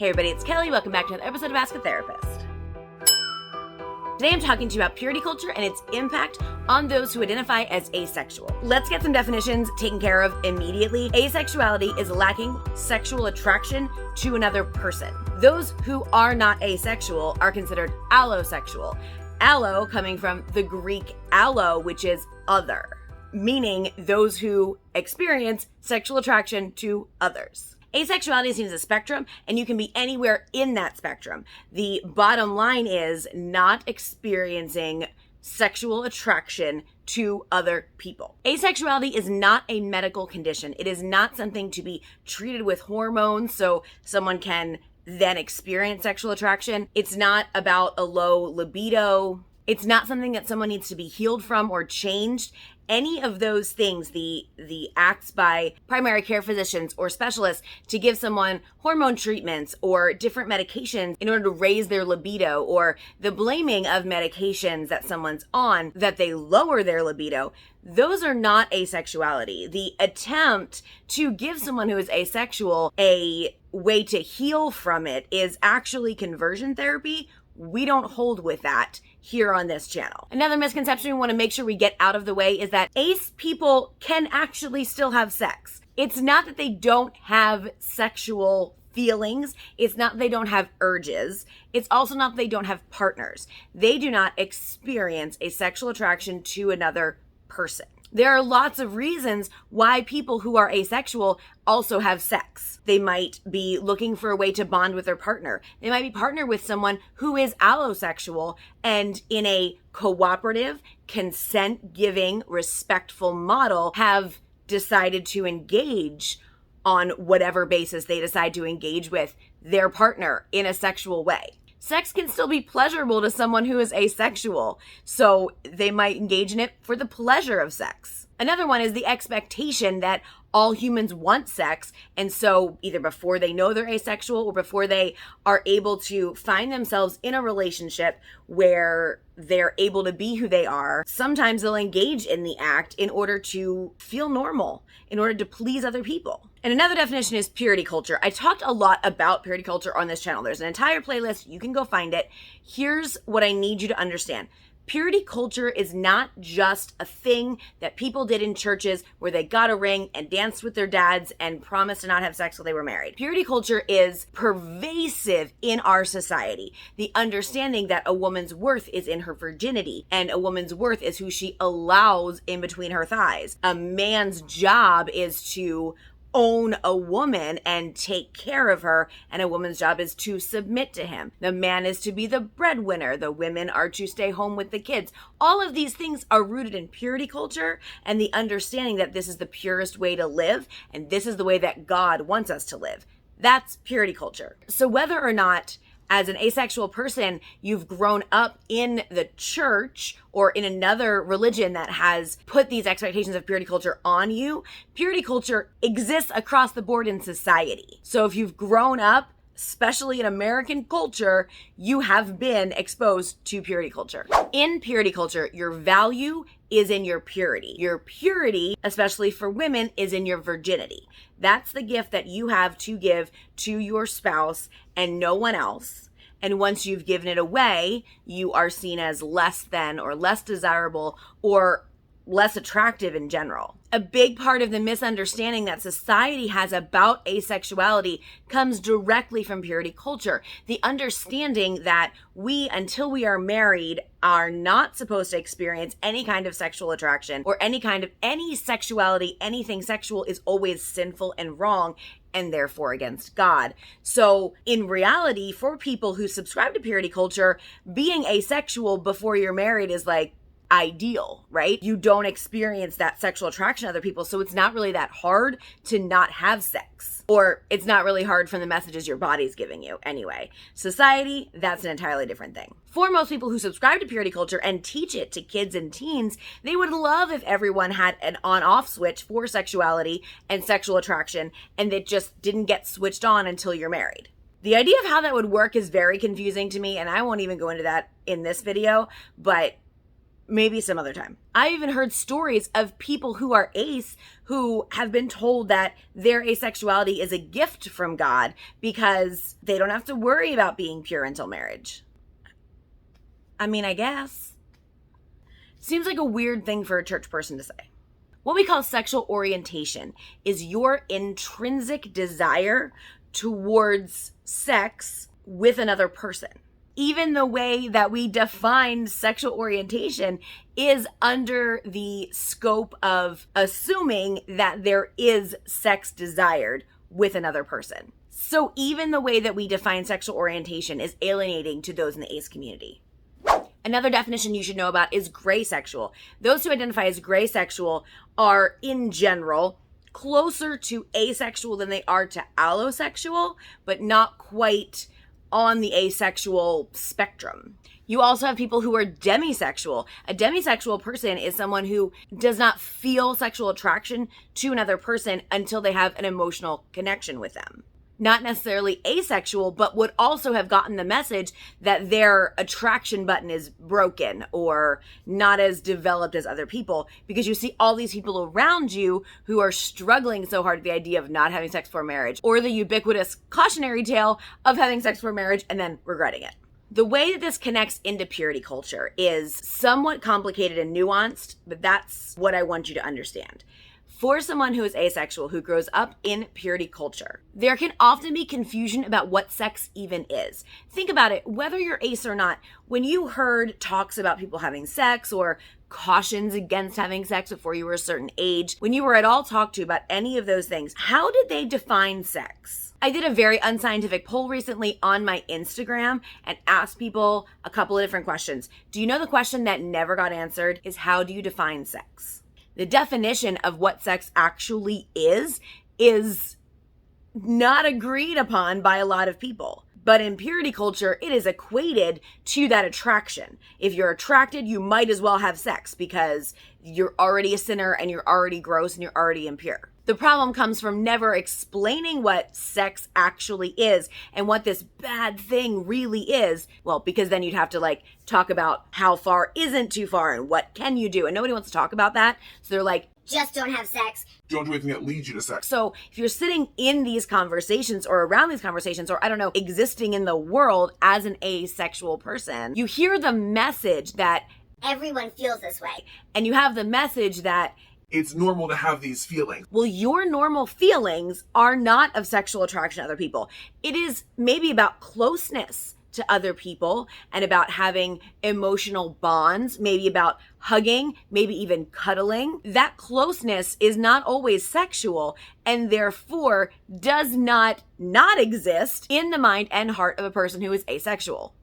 Hey everybody, it's Kelly. Welcome back to another episode of Ask a Therapist. Today I'm talking to you about purity culture and its impact on those who identify as asexual. Let's get some definitions taken care of immediately. Asexuality is lacking sexual attraction to another person. Those who are not asexual are considered allosexual. Allo coming from the Greek allo, which is other, meaning those who experience sexual attraction to others. Asexuality is seen as a spectrum, and you can be anywhere in that spectrum. The bottom line is not experiencing sexual attraction to other people. Asexuality is not a medical condition. It is not something to be treated with hormones so someone can then experience sexual attraction. It's not about a low libido. It's not something that someone needs to be healed from or changed. Any of those things, the acts by primary care physicians or specialists to give someone hormone treatments or different medications in order to raise their libido, or the blaming of medications that someone's on that they lower their libido, those are not asexuality. The attempt to give someone who is asexual a way to heal from it is actually conversion therapy. We don't hold with that here on this channel. Another misconception we want to make sure we get out of the way is that ace people can actually still have sex. It's not that they don't have sexual feelings. It's not that they don't have urges. It's also not that they don't have partners. They do not experience a sexual attraction to another person. There are lots of reasons why people who are asexual also have sex. They might be looking for a way to bond with their partner. They might be partnered with someone who is allosexual and in a cooperative, consent-giving, respectful model have decided to engage on whatever basis they decide to engage with their partner in a sexual way. Sex can still be pleasurable to someone who is asexual, so they might engage in it for the pleasure of sex. Another one is the expectation that all humans want sex, and so either before they know they're asexual or before they are able to find themselves in a relationship where they're able to be who they are, sometimes they'll engage in the act in order to feel normal, in order to please other people. And another definition is purity culture. I talked a lot about purity culture on this channel. There's an entire playlist. You can go find it. Here's what I need you to understand. Purity culture is not just a thing that people did in churches where they got a ring and danced with their dads and promised to not have sex till they were married. Purity culture is pervasive in our society. The understanding that a woman's worth is in her virginity, and a woman's worth is who she allows in between her thighs. A man's job is to own a woman and take care of her, and a woman's job is to submit to him. The man is to be the breadwinner. The women are to stay home with the kids. All of these things are rooted in purity culture and the understanding that this is the purest way to live, and this is the way that God wants us to live. That's purity culture. So whether or not as an asexual person, you've grown up in the church or in another religion that has put these expectations of purity culture on you, purity culture exists across the board in society. So if you've grown up, especially in American culture, you have been exposed to purity culture. In purity culture, your value is in your purity. Your purity, especially for women, is in your virginity. That's the gift that you have to give to your spouse and no one else. And once you've given it away, you are seen as less than or less desirable or less attractive in general. A big part of the misunderstanding that society has about asexuality comes directly from purity culture. The understanding that we, until we are married, are not supposed to experience any kind of sexual attraction or any sexuality. Anything sexual is always sinful and wrong, and therefore against God. So in reality, for people who subscribe to purity culture, being asexual before you're married is like ideal, right? You don't experience that sexual attraction to other people, so it's not really that hard to not have sex. Or it's not really hard from the messages your body's giving you anyway. Society, that's an entirely different thing. For most people who subscribe to purity culture and teach it to kids and teens, they would love if everyone had an on-off switch for sexuality and sexual attraction, and it just didn't get switched on until you're married. The idea of how that would work is very confusing to me, and I won't even go into that in this video, but maybe some other time. I've even heard stories of people who are ace who have been told that their asexuality is a gift from God because they don't have to worry about being pure until marriage. I mean, I guess. Seems like a weird thing for a church person to say. What we call sexual orientation is your intrinsic desire towards sex with another person. Even the way that we define sexual orientation is under the scope of assuming that there is sex desired with another person. So even the way that we define sexual orientation is alienating to those in the ace community. Another definition you should know about is gray sexual. Those who identify as gray sexual are, in general, closer to asexual than they are to allosexual, but not quite on the asexual spectrum. You also have people who are demisexual. A demisexual person is someone who does not feel sexual attraction to another person until they have an emotional connection with them. Not necessarily asexual, but would also have gotten the message that their attraction button is broken or not as developed as other people, because you see all these people around you who are struggling so hard with the idea of not having sex before marriage, or the ubiquitous cautionary tale of having sex before marriage and then regretting it. The way that this connects into purity culture is somewhat complicated and nuanced, but that's what I want you to understand. For someone who is asexual, who grows up in purity culture, there can often be confusion about what sex even is. Think about it, whether you're ace or not, when you heard talks about people having sex or cautions against having sex before you were a certain age, when you were at all talked to about any of those things, how did they define sex? I did a very unscientific poll recently on my Instagram and asked people a couple of different questions. Do you know the question that never got answered is, how do you define sex? The definition of what sex actually is not agreed upon by a lot of people. But in purity culture, it is equated to that attraction. If you're attracted, you might as well have sex because you're already a sinner and you're already gross and you're already impure. The problem comes from never explaining what sex actually is and what this bad thing really is. Well, because then you'd have to talk about how far isn't too far and what can you do. And nobody wants to talk about that. So they're like, just don't have sex. Don't do anything that leads you to sex. So if you're sitting in these conversations or around these conversations, or existing in the world as an asexual person, you hear the message that everyone feels this way. And you have the message that it's normal to have these feelings. Well, your normal feelings are not of sexual attraction to other people. It is maybe about closeness to other people and about having emotional bonds, maybe about hugging, maybe even cuddling. That closeness is not always sexual and therefore does not exist in the mind and heart of a person who is asexual.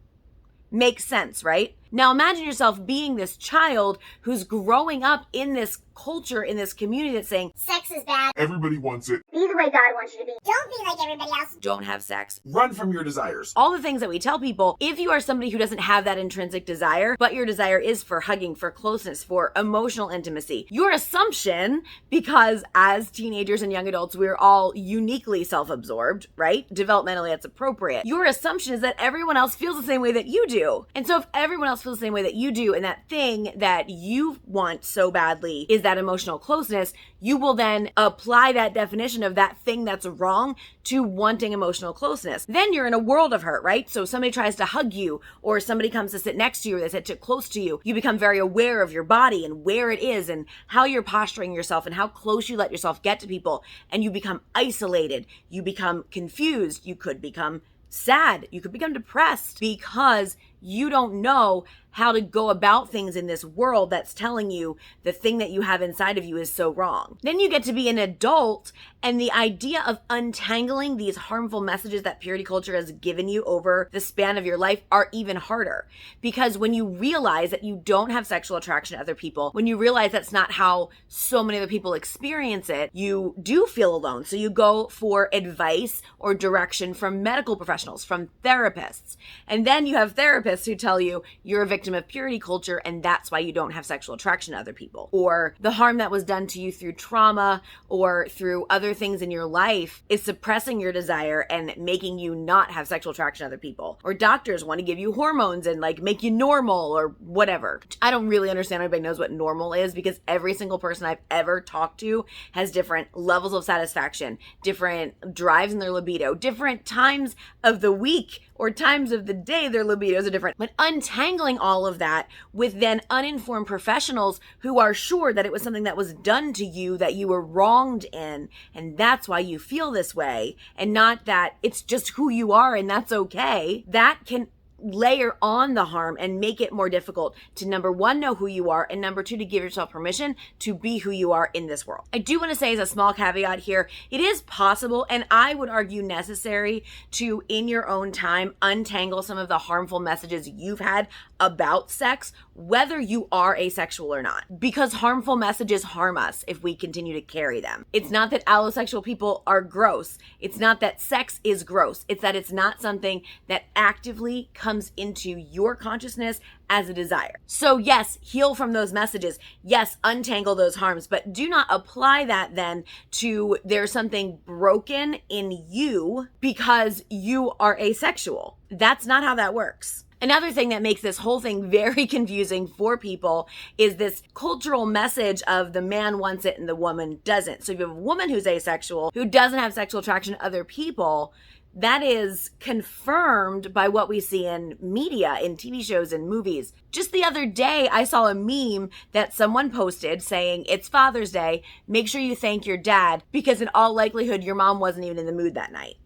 Makes sense, right? Now imagine yourself being this child who's growing up in this culture, in this community that's saying, sex is bad. Everybody wants it. Be the way God wants you to be. Don't be like everybody else. Don't have sex. Run from your desires. All the things that we tell people, if you are somebody who doesn't have that intrinsic desire, but your desire is for hugging, for closeness, for emotional intimacy, your assumption, because as teenagers and young adults, we're all uniquely self-absorbed, right? Developmentally, that's appropriate. Your assumption is that everyone else feels the same way that you do. And so if everyone else feels the same way that you do, and that thing that you want so badly is that emotional closeness, you will then apply that definition of that thing that's wrong to wanting emotional closeness. Then you're in a world of hurt, right? So somebody tries to hug you, or somebody comes to sit next to you, or they sit too close to you. You become very aware of your body and where it is and how you're posturing yourself and how close you let yourself get to people. And you become isolated. You become confused. You could become sad. You could become depressed because you don't know how to go about things in this world that's telling you the thing that you have inside of you is so wrong. Then you get to be an adult, and the idea of untangling these harmful messages that purity culture has given you over the span of your life are even harder. Because when you realize that you don't have sexual attraction to other people, when you realize that's not how so many other people experience it, you do feel alone. So you go for advice or direction from medical professionals, from therapists. And then you have therapists therapists who tell you you're a victim of purity culture and that's why you don't have sexual attraction to other people. Or the harm that was done to you through trauma or through other things in your life is suppressing your desire and making you not have sexual attraction to other people. Or doctors want to give you hormones and like make you normal or whatever. I don't really understand how anybody knows what normal is, because every single person I've ever talked to has different levels of satisfaction, different drives in their libido, different times of the week or times of the day their libidos are different. But untangling all of that with then uninformed professionals who are sure that it was something that was done to you that you were wronged in, and that's why you feel this way, and not that it's just who you are and that's okay, that can layer on the harm and make it more difficult to, number one, know who you are, and number two, to give yourself permission to be who you are in this world. I do want to say, as a small caveat here, it is possible, and I would argue necessary, to, in your own time, untangle some of the harmful messages you've had about sex, whether you are asexual or not, because harmful messages harm us if we continue to carry them. It's not that allosexual people are gross. It's not that sex is gross. It's that it's not something that actively comes into your consciousness as a desire. So yes, heal from those messages. Yes, untangle those harms, but do not apply that then to there's something broken in you because you are asexual. That's not how that works. Another thing that makes this whole thing very confusing for people is this cultural message of the man wants it and the woman doesn't. So if you have a woman who's asexual, who doesn't have sexual attraction to other people, that is confirmed by what we see in media, in TV shows and movies. Just the other day, I saw a meme that someone posted saying, it's Father's Day, make sure you thank your dad, because in all likelihood, your mom wasn't even in the mood that night.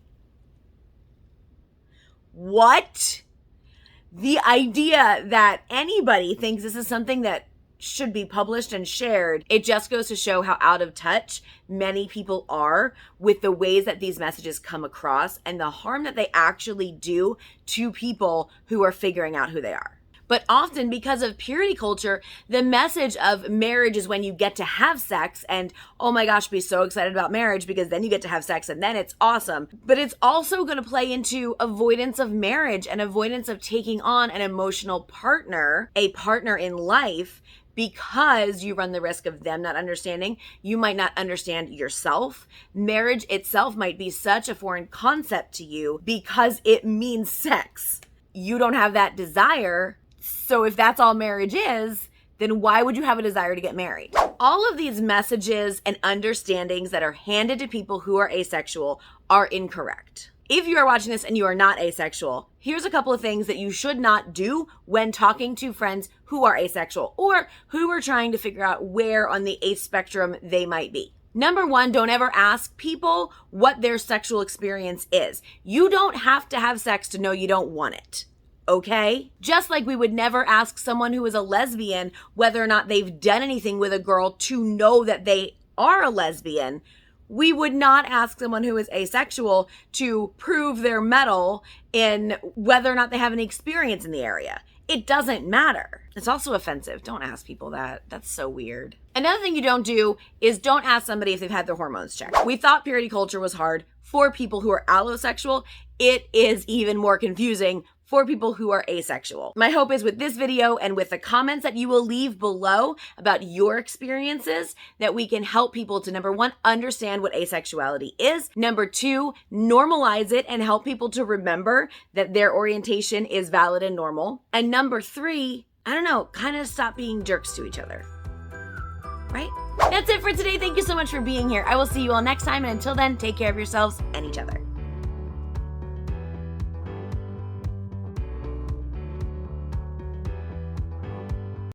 What? The idea that anybody thinks this is something that should be published and shared, it just goes to show how out of touch many people are with the ways that these messages come across and the harm that they actually do to people who are figuring out who they are. But often, because of purity culture, the message of marriage is when you get to have sex, and oh my gosh, be so excited about marriage because then you get to have sex and then it's awesome. But it's also going to play into avoidance of marriage and avoidance of taking on an emotional partner, a partner in life, because you run the risk of them not understanding. You might not understand yourself. Marriage itself might be such a foreign concept to you because it means sex. You don't have that desire. So if that's all marriage is, then why would you have a desire to get married? All of these messages and understandings that are handed to people who are asexual are incorrect. If you are watching this and you are not asexual, here's a couple of things that you should not do when talking to friends who are asexual or who are trying to figure out where on the ace spectrum they might be. Number one, don't ever ask people what their sexual experience is. You don't have to have sex to know you don't want it. Okay? Just like we would never ask someone who is a lesbian whether or not they've done anything with a girl to know that they are a lesbian, we would not ask someone who is asexual to prove their mettle in whether or not they have any experience in the area. It doesn't matter. It's also offensive. Don't ask people that. That's so weird. Another thing you don't do is don't ask somebody if they've had their hormones checked. We thought purity culture was hard for people who are allosexual. It is even more confusing for people who are asexual. My hope is with this video and with the comments that you will leave below about your experiences that we can help people to, number one, understand what asexuality is. Number two, normalize it and help people to remember that their orientation is valid and normal. And number three, I don't know, kind of stop being jerks to each other. Right? That's it for today. Thank you so much for being here. I will see you all next time. And until then, take care of yourselves and each other.